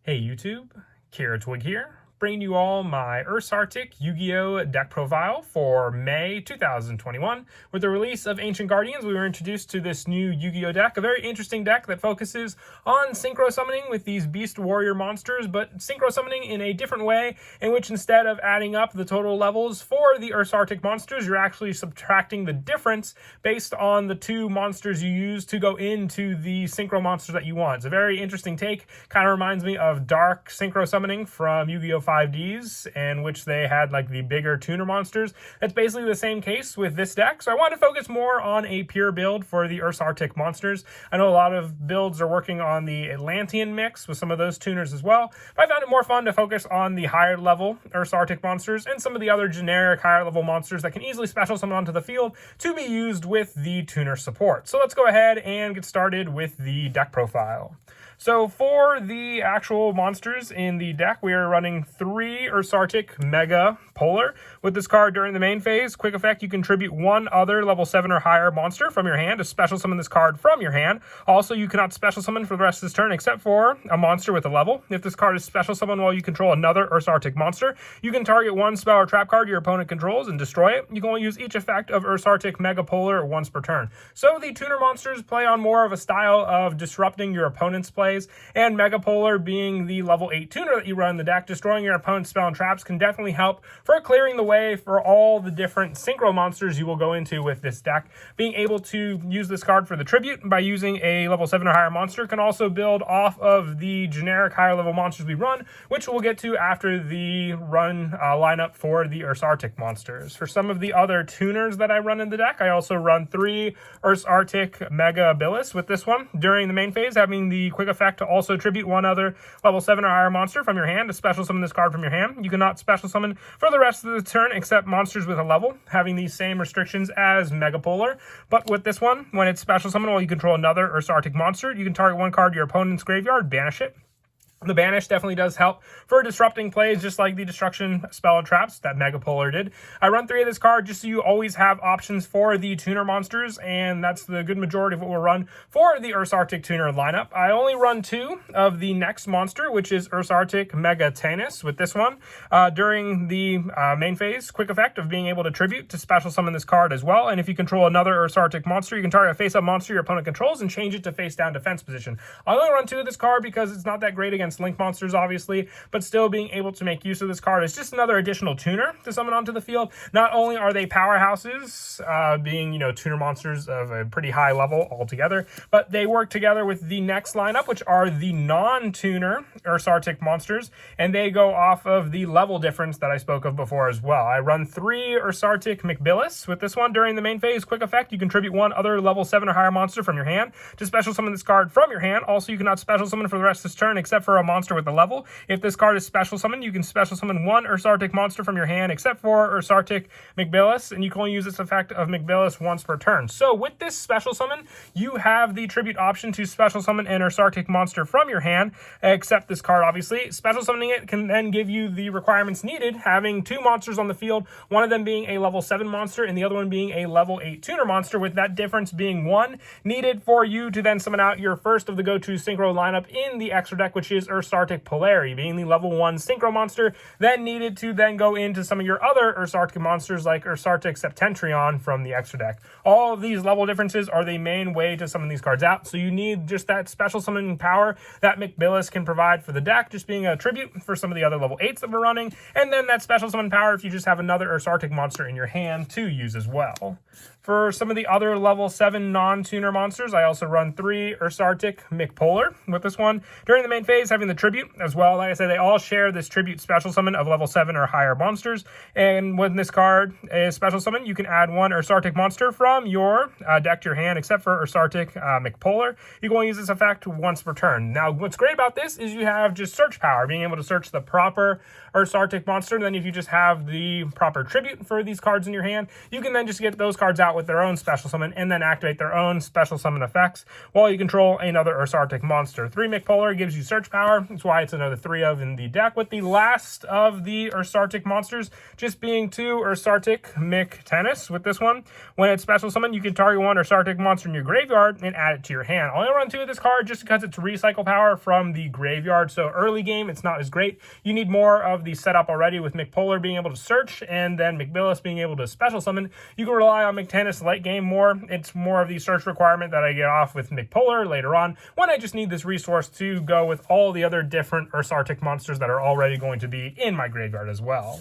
Hey YouTube, Kira Twig here, bringing you all my Ursarctic Yugioh deck profile for May 2021. With the release of Ancient Guardians, we were introduced to this new Yu-Gi-Oh deck, a very interesting deck that focuses on synchro summoning with these beast warrior monsters, but synchro summoning in a different way, in which instead of adding up the total levels for the Ursarctic monsters, you're actually subtracting the difference based on the two monsters you use to go into the synchro monsters that you want. It's a very interesting take, kind of reminds me of Dark synchro summoning from Yu-Gi-Oh! 5Ds, in which they had like the bigger tuner monsters. That's basically the same case with this deck, so I wanted to focus more on a pure build for the Ursarctic monsters. I know a lot of builds are working on the Atlantean mix with some of those tuners as well, but I found it more fun to focus on the higher level Ursarctic monsters and some of the other generic higher level monsters that can easily special summon onto the field to be used with the tuner support. So let's go ahead and get started with the deck profile. So for the actual monsters in the deck, we are running 3 Ursarctic Mega Polar. With this card during the main phase, quick effect, you contribute one other level 7 or higher monster from your hand to special summon this card from your hand. Also, you cannot special summon for the rest of this turn except for a monster with a level. If this card is special summoned while you control another Ursarctic monster, you can target one spell or trap card your opponent controls and destroy it. You can only use each effect of Ursarctic Mega Polar once per turn. So the tuner monsters play on more of a style of disrupting your opponent's play, and Mega Polar being the level 8 tuner that you run in the deck, destroying your opponent's spell and traps can definitely help for clearing the way for all the different synchro monsters you will go into with this deck. Being able to use this card for the tribute by using a level 7 or higher monster can also build off of the generic higher level monsters we run, which we'll get to after the run lineup for the Ursarctic monsters. For some of the other tuners that I run in the deck, I also run 3 Ursarctic Mega Abilis with this one. During the main phase, having the quick effect to also tribute one other level 7 or higher monster from your hand to special summon this card from your hand. You cannot special summon for the rest of the turn except monsters with a level, having these same restrictions as Mega Polar. But with this one, when it's special summoned while you control another Ursarctic monster, you can target one card to your opponent's graveyard, banish it. The banish definitely does help for disrupting plays, just like the destruction spell and traps that Mega Polar did. I run 3 of this card just so you always have options for the tuner monsters, and that's the good majority of what we'll run for the Ursarctic tuner lineup. I only run 2 of the next monster, which is Ursarctic Mega Tannis with this one. During the main phase, quick effect of being able to tribute to special summon this card as well, and if you control another Ursarctic monster, you can target a face-up monster your opponent controls and change it to face-down defense position. I only run 2 of this card because it's not that great against link monsters, obviously, but still being able to make use of this card is just another additional tuner to summon onto the field. Not only are they powerhouses, being, tuner monsters of a pretty high level altogether, but they work together with the next lineup, which are the non-tuner Ursarctic monsters, and they go off of the level difference that I spoke of before as well. I run 3 Ursarctic McBillis with this one. During the main phase, quick effect, you contribute one other level 7 or higher monster from your hand to special summon this card from your hand. Also, you cannot special summon for the rest of this turn except for a monster with a level. If this card is special summoned, you can special summon one Ursarctic monster from your hand except for Ursarctic McBillis, and you can only use this effect of McBillis once per turn. So with this special summon, you have the tribute option to special summon an Ursarctic monster from your hand, except this card obviously. Special summoning it can then give you the requirements needed, having 2 monsters on the field, one of them being a level 7 monster and the other one being a level 8 tuner monster, with that difference being 1 needed for you to then summon out your first of the go-to synchro lineup in the extra deck, which is Ursarctic Polarity, being the level 1 synchro monster, then needed to then go into some of your other Ursarctic monsters like Ursarctic Septentrion from the extra deck. All of these level differences are the main way to summon these cards out, so you need just that special summoning power that McBillis can provide for the deck, just being a tribute for some of the other level 8s that we're running, and then that special summon power if you just have another Ursarctic monster in your hand to use as well. For some of the other level 7 non-tuner monsters, I also run 3 Ursarctic McPolar with this one. During the main phase, having the tribute as well. Like I said, they all share this tribute special summon of level 7 or higher monsters. And when this card is special summon, you can add one Ursarctic monster from your deck to your hand, except for Ursarctic McPolar. You can only use this effect once per turn. Now, what's great about this is you have just search power, being able to search the proper Ursarctic monster. And then if you just have the proper tribute for these cards in your hand, you can then just get those cards out with their own special summon and then activate their own special summon effects while you control another Ursarctic monster. 3 McPolar gives you search power power. That's why it's another 3 of in the deck, with the last of the Ursarctic monsters just being 2 Ursarctic Tennis. With this one, when it's special summon, you can target 1 Ursarctic monster in your graveyard and add it to your hand. I only run 2 of this card just because it's recycle power from the graveyard, so early game it's not as great. You need more of the setup already with McPolar being able to search and then McBillis being able to special summon. You can rely on McTennis late game more. It's more of the search requirement that I get off with McPolar later on, when I just need this resource to go with all the other different Ursarctic monsters that are already going to be in my graveyard as well.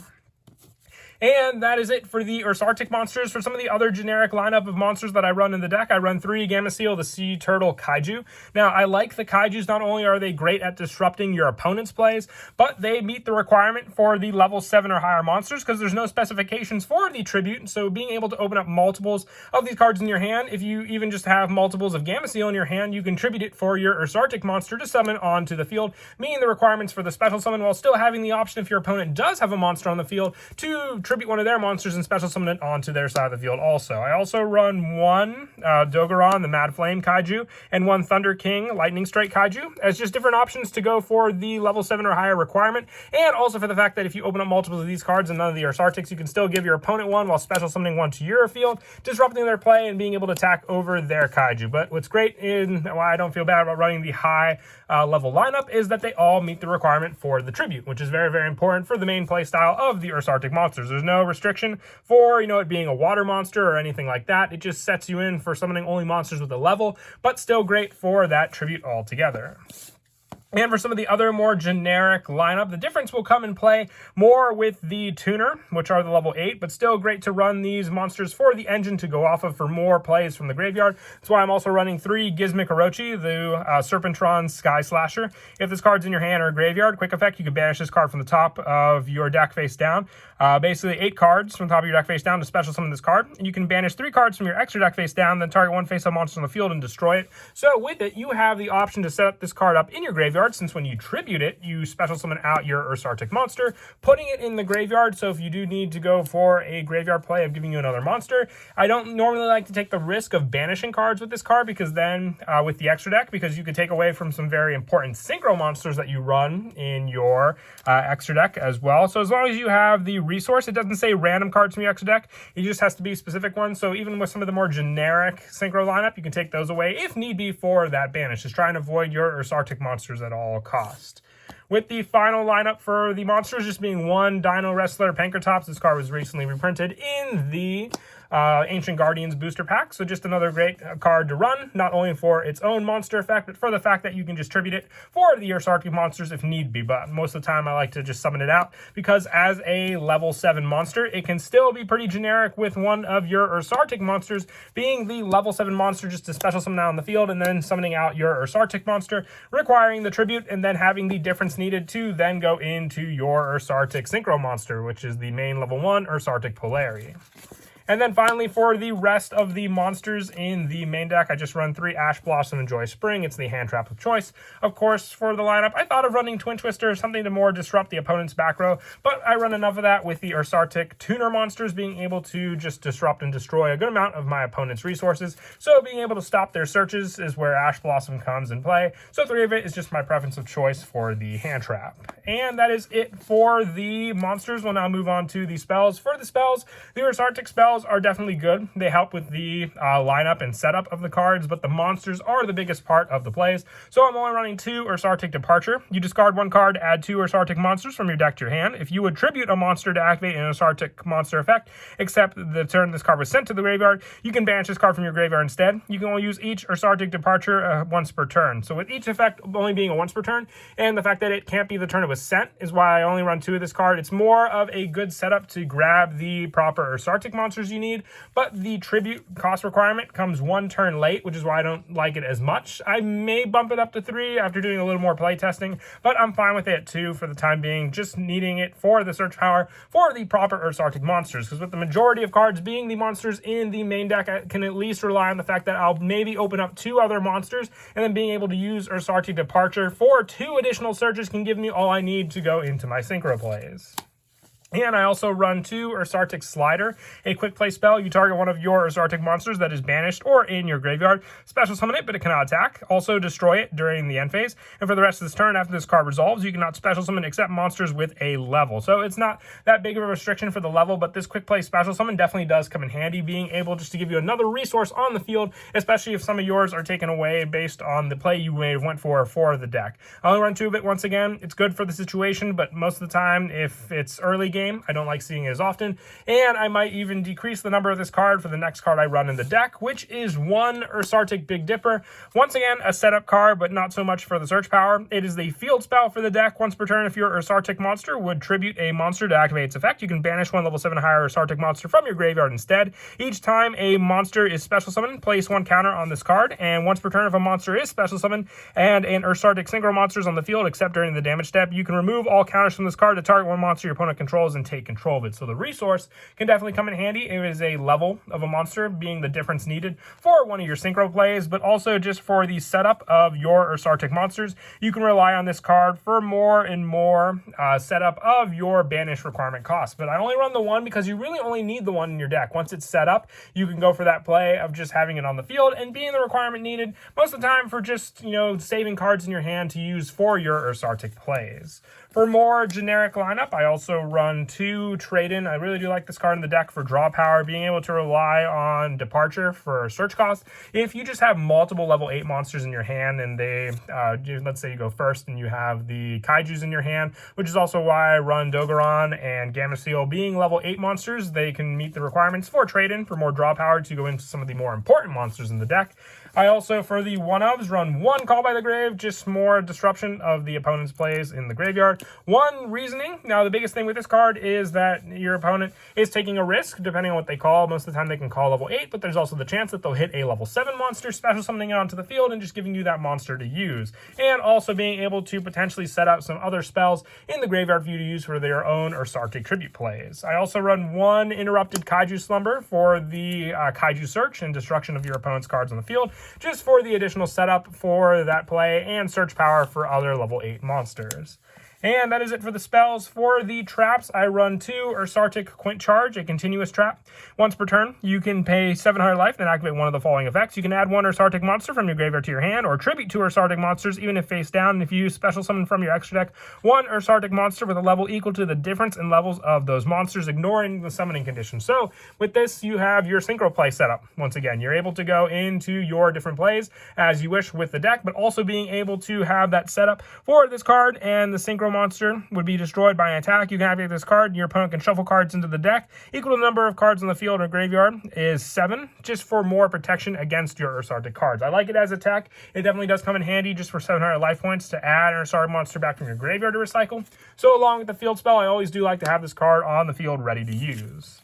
And that is it for the Ursarctic monsters. For some of the other generic lineup of monsters that I run in the deck, I run 3 Gamma Seal, the Sea Turtle Kaiju. Now, I like the Kaijus. Not only are they great at disrupting your opponent's plays, but they meet the requirement for the level 7 or higher monsters because there's no specifications for the tribute. So being able to open up multiples of these cards in your hand, if you even just have multiples of Gamma Seal in your hand, you can tribute it for your Ursarctic monster to summon onto the field, meeting the requirements for the special summon while still having the option, if your opponent does have a monster on the field, to tribute one of their monsters and special summon it onto their side of the field also. I also run 1 Dogoron, the Mad Flame Kaiju, and 1 Thunder King Lightning Strike Kaiju as just different options to go for the level 7 or higher requirement, and also for the fact that if you open up multiples of these cards and none of the Ursarctics, you can still give your opponent 1 while special summoning 1 to your field, disrupting their play and being able to attack over their Kaiju. But what's great and why I don't feel bad about running the high level lineup is that they all meet the requirement for the tribute, which is very, very important for the main play style of the Ursarctic monsters. There's no restriction for, it being a water monster or anything like that. It just sets you in for summoning only monsters with a level, but still great for that tribute altogether. And for some of the other more generic lineup, the difference will come in play more with the tuner, which are the level 8, but still great to run these monsters for the engine to go off of for more plays from the graveyard. That's why I'm also running 3 Gizmic Orochi, the Serpentron Sky Slasher. If this card's in your hand or graveyard, quick effect, you can banish this card from the top of your deck face down. Basically 8 cards from the top of your deck face down to special summon this card. And you can banish 3 cards from your extra deck face down, then target 1 face-up monster on the field and destroy it. So with it, you have the option to set this card up in your graveyard, since when you tribute it, you special summon out your Ursarctic monster, putting it in the graveyard. So if you do need to go for a graveyard play of giving you another monster, I don't normally like to take the risk of banishing cards with this card, because then with the extra deck, because you could take away from some very important synchro monsters that you run in your extra deck as well. So as long as you have the resource, it doesn't say random cards from your extra deck, it just has to be specific ones. So even with some of the more generic synchro lineup, you can take those away if need be for that banish. Just try and avoid your Ursarctic monsters at all cost. With the final lineup for the monsters just being 1 Dino Wrestler Pankratops. This card was recently reprinted in the Ancient Guardians booster pack, so just another great card to run, not only for its own monster effect, but for the fact that you can just tribute it for the Ursarctic monsters if need be. But most of the time I like to just summon it out, because as a level 7 monster, it can still be pretty generic with one of your Ursarctic monsters being the level 7 monster just to special summon out on the field, and then summoning out your Ursarctic monster, requiring the tribute, and then having the difference needed to then go into your Ursarctic Synchro monster, which is the main level 1 Ursarctic Polari. And then finally, for the rest of the monsters in the main deck, I just run 3 Ash Blossom and Joy Spring. It's the hand trap of choice. Of course, for the lineup, I thought of running Twin Twister, something to more disrupt the opponent's back row, but I run enough of that with the Ursarctic tuner monsters being able to just disrupt and destroy a good amount of my opponent's resources. So being able to stop their searches is where Ash Blossom comes in play. So 3 of it is just my preference of choice for the hand trap. And that is it for the monsters. We'll now move on to the spells. For the spells, the Ursarctic spells are definitely good. They help with the lineup and setup of the cards, but the monsters are the biggest part of the plays. So I'm only running 2 Ursarctic Departure. You discard 1 card, add 2 Ursarctic monsters from your deck to your hand. If you would tribute a monster to activate an Ursarctic monster effect, except the turn this card was sent to the graveyard, you can banish this card from your graveyard instead. You can only use each Ursarctic Departure once per turn. So with each effect only being a once per turn, and the fact that it can't be the turn it was sent, is why I only run 2 of this card. It's more of a good setup to grab the proper Ursarctic monsters you need, but the tribute cost requirement comes 1 turn late, which is why I don't like it as much. I may bump it up to 3 after doing a little more play testing, but I'm fine with it at 2 for the time being, just needing it for the search power for the proper Ursarctic monsters, because with the majority of cards being the monsters in the main deck, I can at least rely on the fact that I'll maybe open up 2 other monsters, and then being able to use Ursarctic Departure for 2 additional searches can give me all I need to go into my synchro plays. And I also run 2 Ursarctic Slider, a quick play spell. You target one of your Ursarctic monsters that is banished or in your graveyard. Special summon it, but it cannot attack. Also destroy it during the end phase. And for the rest of this turn, after this card resolves, you cannot special summon except monsters with a level. So it's not that big of a restriction for the level, but this quick play special summon definitely does come in handy, being able just to give you another resource on the field, especially if some of yours are taken away based on the play you may have went for the deck. I only run 2 of it once again. It's good for the situation, but most of the time, if it's early game, I don't like seeing it as often, and I might even decrease the number of this card for the next card I run in the deck, which is 1 Ursarctic Big Dipper. Once again, a setup card, but not so much for the search power. It is the field spell for the deck. Once per turn, if your Ursarctic monster would tribute a monster to activate its effect, you can banish 1 level 7 higher Ursarctic monster from your graveyard instead. Each time a monster is special summoned, place 1 counter on this card, and once per turn, if a monster is special summoned and an Ursarctic synchro monster is on the field, except during the damage step, you can remove all counters from this card to target 1 monster your opponent controls and take control of it. So the resource can definitely come in handy. It is a level of a monster being the difference needed for one of your synchro plays, but also just for the setup of your Ursarctic monsters. You can rely on this card for more and more setup of your banish requirement cost. But I only run the 1 because you really only need the 1 in your deck. Once it's set up, you can go for that play of just having it on the field and being the requirement needed most of the time for just, saving cards in your hand to use for your Ursarctic plays. For more generic lineup, I also run 2 Trade-In. I really do like this card in the deck for draw power, being able to rely on Departure for search cost. If you just have multiple level 8 monsters in your hand and they, let's say you go first and you have the Kaijus in your hand, which is also why I run Dogoran and Gameciel. Being level 8 monsters, they can meet the requirements for Trade-In for more draw power to go into some of the more important monsters in the deck. I also, for the 1-ofs, run 1 Call by the Grave, just more disruption of the opponent's plays in the graveyard. 1 Reasoning. Now, the biggest thing with this card is that your opponent is taking a risk, depending on what they call. Most of the time, they can call level 8, but there's also the chance that they'll hit a level 7 monster, special summoning it onto the field, and just giving you that monster to use. And also being able to potentially set up some other spells in the graveyard for you to use for their own Ursarctic tribute plays. I also run 1 Interrupted Kaiju Slumber for the Kaiju Search and destruction of your opponent's cards on the field, just for the additional setup for that play and search power for other level 8 monsters. And that is it for the spells. For the traps, I run 2 Ursarctic Quint Charge, a continuous trap. Once per turn, you can pay 700 life and activate one of the following effects. You can add 1 Ursarctic monster from your graveyard to your hand, or tribute 2 Ursarctic monsters, even if face down. And if you use special summon from your extra deck, 1 Ursarctic monster with a level equal to the difference in levels of those monsters, ignoring the summoning condition. So with this, you have your synchro play setup. Once again, you're able to go into your different plays as you wish with the deck, but also being able to have that setup for this card, and the synchro monster would be destroyed by an attack. You can activate this card, and your opponent can shuffle cards into the deck. Equal to the number of cards on the field or graveyard is 7, just for more protection against your Ursarctic cards. I like it as a tech. It definitely does come in handy just for 700 life points to add an Ursarctic monster back from your graveyard to recycle. So along with the field spell, I always do like to have this card on the field ready to use.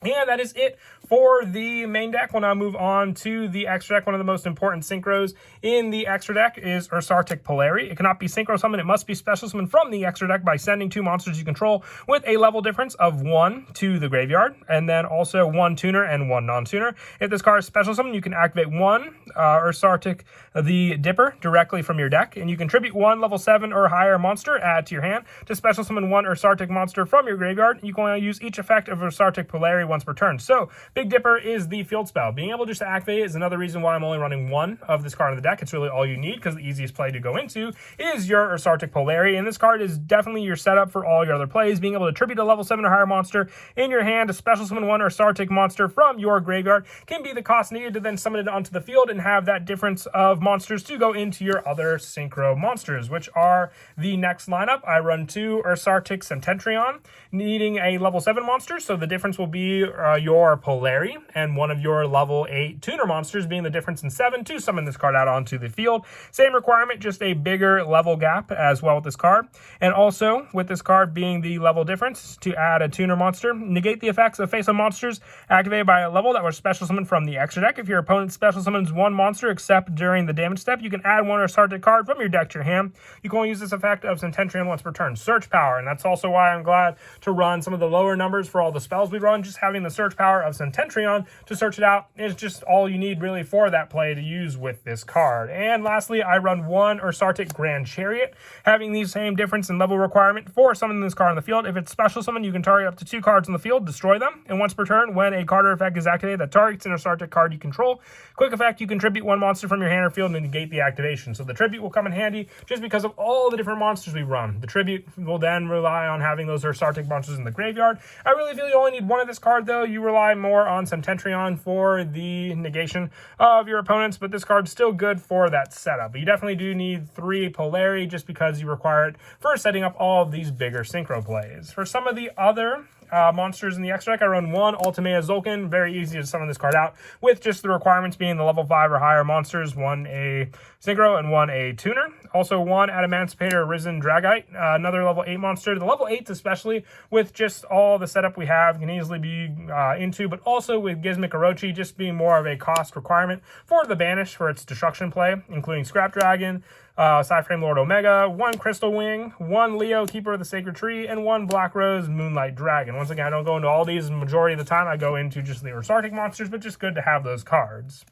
And that is it for the main deck. We'll now move on to the extra deck. One of the most important synchros in the extra deck is Ursarctic Polari. It cannot be synchro summoned. It must be special summoned from the extra deck by sending 2 monsters you control with a level difference of 1 to the graveyard, and then also 1 tuner and 1 non-tuner. If this card is special summoned, you can activate 1 Ursarctic the Dipper directly from your deck, and you can tribute 1 level 7 or higher monster, add to your hand, to special summon 1 Ursarctic monster from your graveyard. You can only use each effect of Ursarctic Polari once per turn. So Big Dipper is the field spell. Being able just to activate it is another reason why I'm only running 1 of this card in the deck. It's really all you need, because the easiest play to go into is your Ursarctic Polari, and this card is definitely your setup for all your other plays. Being able to tribute a level 7 or higher monster in your hand to special summon 1 Ursarctic monster from your graveyard can be the cost needed to then summon it onto the field and have that difference of monsters to go into your other synchro monsters, which are the next lineup. I run 2 Ursarctic Septentrion, needing a level 7 monster, so the difference will be your Polari, and one of your level 8 tuner monsters being the difference in 7 to summon this card out onto the field. Same requirement, just a bigger level gap as well with this card. And also, with this card being the level difference, to add a tuner monster, negate the effects of face-up monsters activated by a level that was special summoned from the extra deck. If your opponent special summons 1 monster except during the damage step, you can add 1 Ursarctic card from your deck to your hand. You can only use this effect of Septentrion once per turn. Search power, and that's also why I'm glad to run some of the lower numbers for all the spells we run. Just having having the search power of Cententrion to search it out is just all you need really for that play to use with this card. And lastly, I run one Ursarctic Grand Chariot, having the same difference in level requirement for summoning this card on the field. If it's special summon, you can target up to 2 cards on the field, destroy them, and once per turn, when a card or effect is activated that targets an Ursarctic card you control, quick effect, you contribute 1 monster from your hand or field and negate the activation. So the tribute will come in handy just because of all the different monsters we run. The tribute will then rely on having those Ursarctic monsters in the graveyard. I really feel you only need one of this card though. You rely more on Cententrion for the negation of your opponents, but this card's still good for that setup. But you definitely do need 3 Polari just because you require it for setting up all of these bigger synchro plays. For some of the other monsters in the extra deck, I run 1 Ultimate Zulkin. Very easy to summon this card out with just the requirements being the level 5 or higher monsters, 1 a synchro and 1 a tuner. Also 1 Adamantipator Risen Dragite, another level 8 monster. The level 8s especially, with just all the setup we have, can easily be into, but also with Gizmic Orochi just being more of a cost requirement for the banish for its destruction play, including Scrap Dragon, Cyframe Lord Omega, 1 Crystal Wing, 1 Leo Keeper of the Sacred Tree, and 1 Black Rose Moonlight Dragon. Once again, I don't go into all these. Majority of the time I go into just the Ursarctic monsters, but just good to have those cards.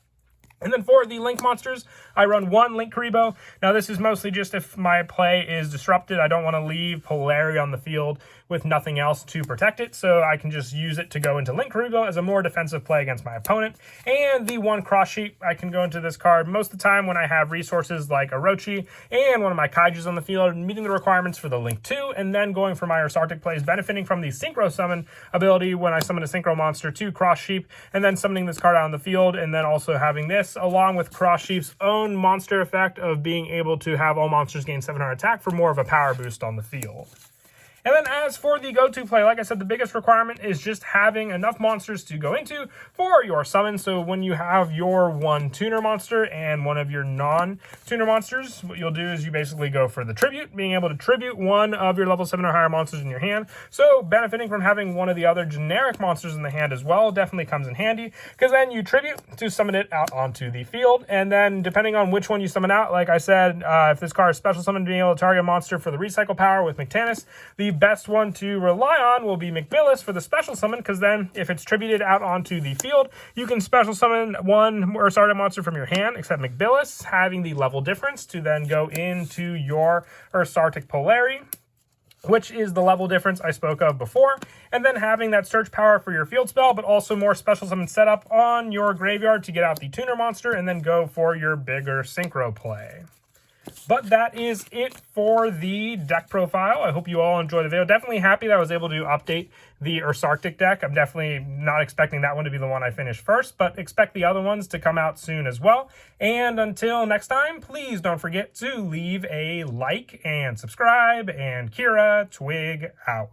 And then for the Link monsters, I run 1 Link Karibo. Now this is mostly just if my play is disrupted. I don't want to leave Polari on the field with nothing else to protect it, so I can just use it to go into Link Karibo as a more defensive play against my opponent. And the 1 Cross Sheep, I can go into this card most of the time when I have resources like Orochi and one of my Kaijus on the field, meeting the requirements for the Link 2, and then going for my Ursarctic plays, benefiting from the Synchro Summon ability when I summon a Synchro monster to Cross Sheep, and then summoning this card out on the field, and then also having this, along with Cross Sheep's own monster effect of being able to have all monsters gain 700 attack for more of a power boost on the field. And then as for the go-to play, like I said, the biggest requirement is just having enough monsters to go into for your summon. So when you have your 1 tuner monster and one of your non-tuner monsters, what you'll do is you basically go for the tribute, being able to tribute 1 of your level 7 or higher monsters in your hand. So benefiting from having one of the other generic monsters in the hand as well definitely comes in handy, because then you tribute to summon it out onto the field. And then depending on which one you summon out, like I said, if this card is special summon, being able to target a monster for the recycle power with Mectanus, the best one to rely on will be McBillis for the special summon, because then if it's tributed out onto the field, you can special summon 1 Ursarctic monster from your hand, except McBillis, having the level difference to then go into your Ursarctic Polari, which is the level difference I spoke of before, and then having that search power for your field spell, but also more special summon setup on your graveyard to get out the tuner monster and then go for your bigger synchro play. But that is it for the deck profile. I hope you all enjoyed the video. Definitely happy that I was able to update the Ursarctic deck. I'm definitely not expecting that one to be the one I finish first, but expect the other ones to come out soon as well. And until next time, please don't forget to leave a like and subscribe, and Kira Twig out.